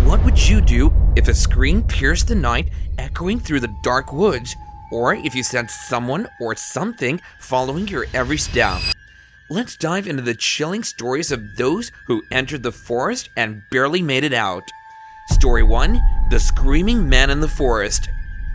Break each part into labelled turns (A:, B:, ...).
A: What would you do if a scream pierced the night, echoing through the dark woods, or if you sensed someone or something following your every step? Let's dive into the chilling stories of those who entered the forest and barely made it out. Story 1: The Screaming Man in the Forest.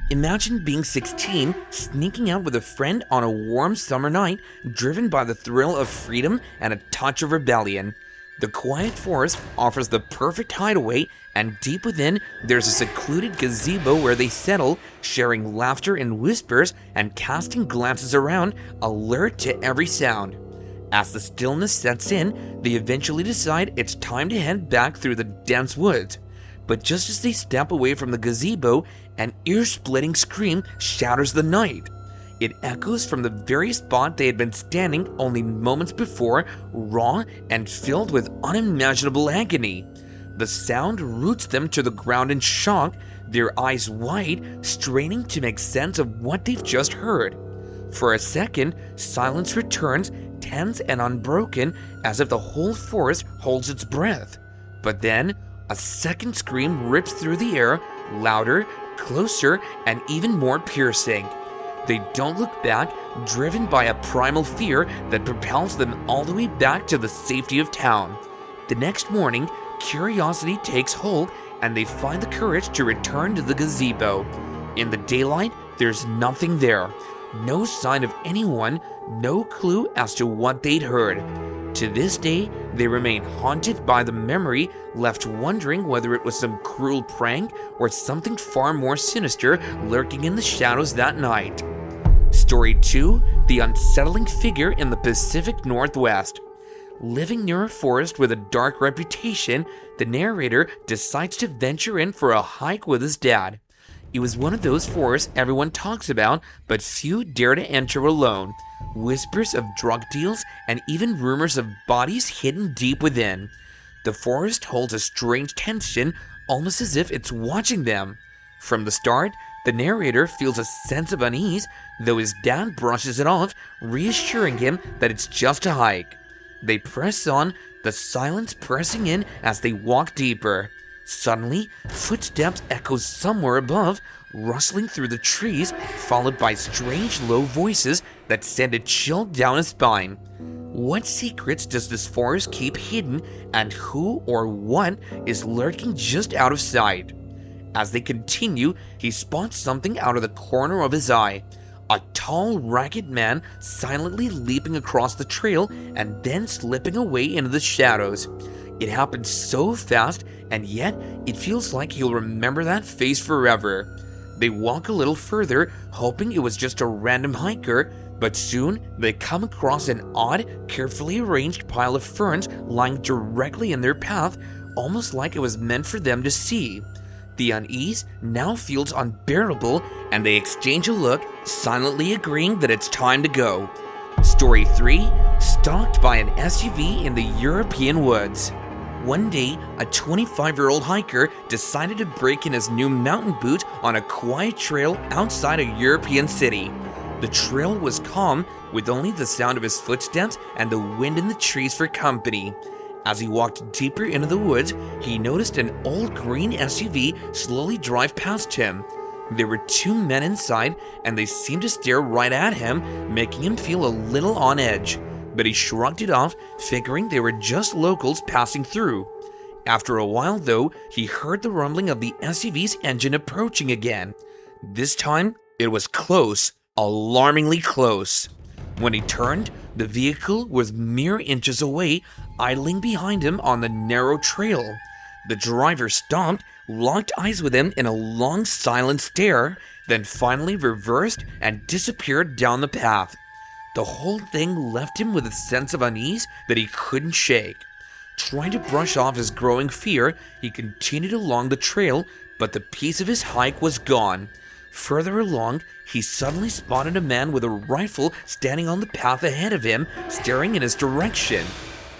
A: Imagine being 16, sneaking out with a friend on a warm summer night, driven by the thrill of freedom and a touch of rebellion. The quiet forest offers the perfect hideaway, and deep within, there's a secluded gazebo where they settle, sharing laughter and whispers and casting glances around, alert to every sound. As the stillness sets in, they eventually decide it's time to head back through the dense woods. But just as they step away from the gazebo, an ear-splitting scream shatters the night. It echoes from the very spot they had been standing only moments before, raw and filled with unimaginable agony. The sound roots them to the ground in shock, their eyes wide, straining to make sense of what they've just heard. For a second, silence returns, tense and unbroken, as if the whole forest holds its breath. But then, a second scream rips through the air, louder, closer, and even more piercing. They don't look back, driven by a primal fear that propels them all the way back to the safety of town. The next morning, curiosity takes hold, and they find the courage to return to the gazebo. In the daylight, there's nothing there. No sign of anyone, no clue as to what they'd heard. To this day, they remain haunted by the memory, left wondering whether it was some cruel prank or something far more sinister lurking in the shadows that night. Story 2: The Unsettling Figure in the Pacific Northwest. Living near a forest with a dark reputation, the narrator decides to venture in for a hike with his dad. It was one of those forests everyone talks about, but few dare to enter alone. Whispers of drug deals and even rumors of bodies hidden deep within. The forest holds a strange tension, almost as if it's watching them. From the start, the narrator feels a sense of unease, though his dad brushes it off, reassuring him that it's just a hike. They press on, the silence pressing in as they walk deeper. Suddenly, footsteps echo somewhere above, rustling through the trees, followed by strange low voices that send a chill down his spine. What secrets does this forest keep hidden, and who or what is lurking just out of sight? As they continue, he spots something out of the corner of his eye. A tall, ragged man silently leaping across the trail and then slipping away into the shadows. It happens so fast, and yet it feels like he'll remember that face forever. They walk a little further, hoping it was just a random hiker, but soon they come across an odd, carefully arranged pile of ferns lying directly in their path, almost like it was meant for them to see. The unease now feels unbearable, and they exchange a look, silently agreeing that it's time to go. Story 3: Stalked by an SUV in the European woods. One day, a 25-year-old hiker decided to break in his new mountain boot on a quiet trail outside a European city. The trail was calm, with only the sound of his footsteps and the wind in the trees for company. As he walked deeper into the woods, he noticed an old green SUV slowly drive past him. There were two men inside, and they seemed to stare right at him, making him feel a little on edge. But he shrugged it off, figuring they were just locals passing through. After a while, though, he heard the rumbling of the SUV's engine approaching again. This time, it was close, alarmingly close. When he turned, the vehicle was mere inches away, idling behind him on the narrow trail. The driver stopped, locked eyes with him in a long silent stare, then finally reversed and disappeared down the path. The whole thing left him with a sense of unease that he couldn't shake. Trying to brush off his growing fear, he continued along the trail, but the piece of his hike was gone. Further along, he suddenly spotted a man with a rifle standing on the path ahead of him, staring in his direction.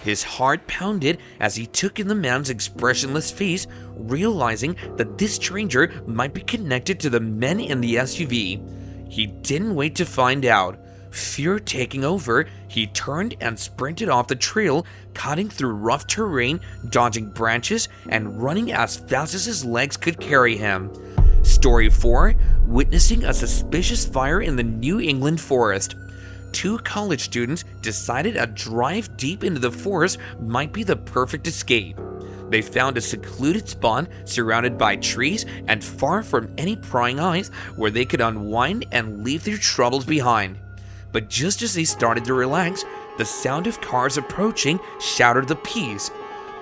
A: His heart pounded as he took in the man's expressionless face, realizing that this stranger might be connected to the men in the SUV. He didn't wait to find out. Fear taking over, he turned and sprinted off the trail, cutting through rough terrain, dodging branches, and running as fast as his legs could carry him. Story 4. Witnessing a suspicious fire in the New England forest. Two college students decided a drive deep into the forest might be the perfect escape. They found a secluded spot surrounded by trees and far from any prying eyes where they could unwind and leave their troubles behind. But just as they started to relax, the sound of cars approaching shattered the peace.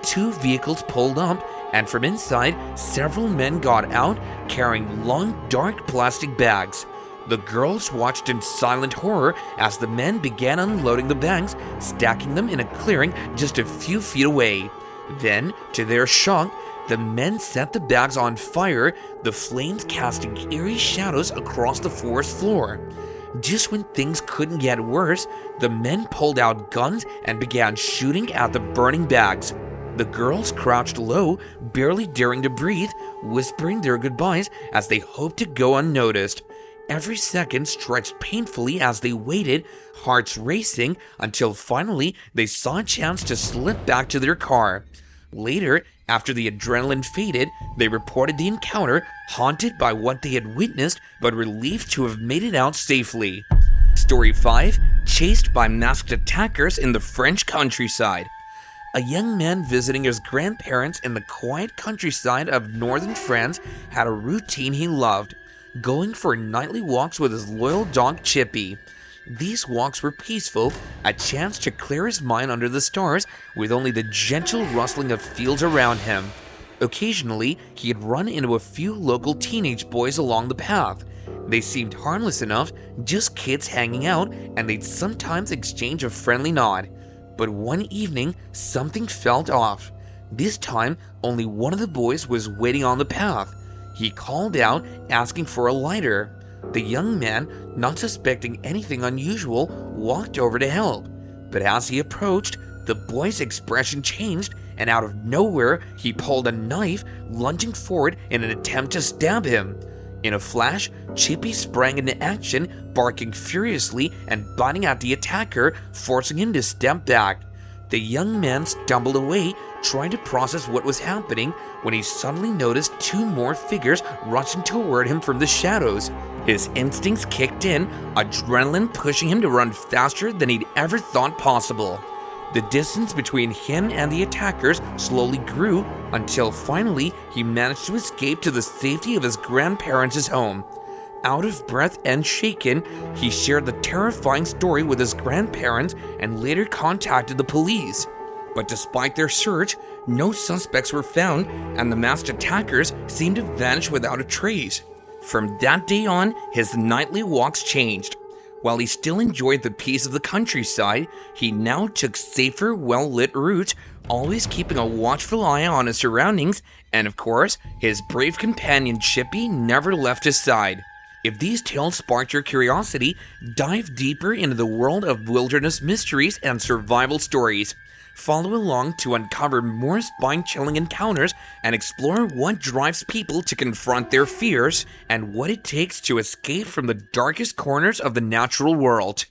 A: Two vehicles pulled up, and from inside, several men got out carrying long, dark plastic bags. The girls watched in silent horror as the men began unloading the bags, stacking them in a clearing just a few feet away. Then, to their shock, the men set the bags on fire, the flames casting eerie shadows across the forest floor. Just when things couldn't get worse, the men pulled out guns and began shooting at the burning bags. The girls crouched low, barely daring to breathe, whispering their goodbyes as they hoped to go unnoticed. Every second stretched painfully as they waited, hearts racing, until finally they saw a chance to slip back to their car. Later, after the adrenaline faded, they reported the encounter, haunted by what they had witnessed, but relieved to have made it out safely. Story 5. Chased by masked attackers in the French countryside. A young man visiting his grandparents in the quiet countryside of northern France had a routine he loved, going for nightly walks with his loyal dog Chippy. These walks were peaceful, a chance to clear his mind under the stars with only the gentle rustling of fields around him. Occasionally, he'd run into a few local teenage boys along the path. They seemed harmless enough, just kids hanging out, and they'd sometimes exchange a friendly nod. But one evening, something felt off. This time, only one of the boys was waiting on the path. He called out, asking for a lighter. The young man, not suspecting anything unusual, walked over to help. But as he approached, the boy's expression changed, and out of nowhere, he pulled a knife, lunging forward in an attempt to stab him. In a flash, Chippy sprang into action, barking furiously and biting at the attacker, forcing him to step back. The young man stumbled away, trying to process what was happening, when he suddenly noticed two more figures rushing toward him from the shadows. His instincts kicked in, adrenaline pushing him to run faster than he'd ever thought possible. The distance between him and the attackers slowly grew until finally he managed to escape to the safety of his grandparents' home. Out of breath and shaken, he shared the terrifying story with his grandparents and later contacted the police. But despite their search, no suspects were found, and the masked attackers seemed to vanish without a trace. From that day on, his nightly walks changed. While he still enjoyed the peace of the countryside, he now took safer, well-lit routes, always keeping a watchful eye on his surroundings, and of course, his brave companion Chippy never left his side. If these tales sparked your curiosity, dive deeper into the world of wilderness mysteries and survival stories. Follow along to uncover more spine-chilling encounters and explore what drives people to confront their fears and what it takes to escape from the darkest corners of the natural world.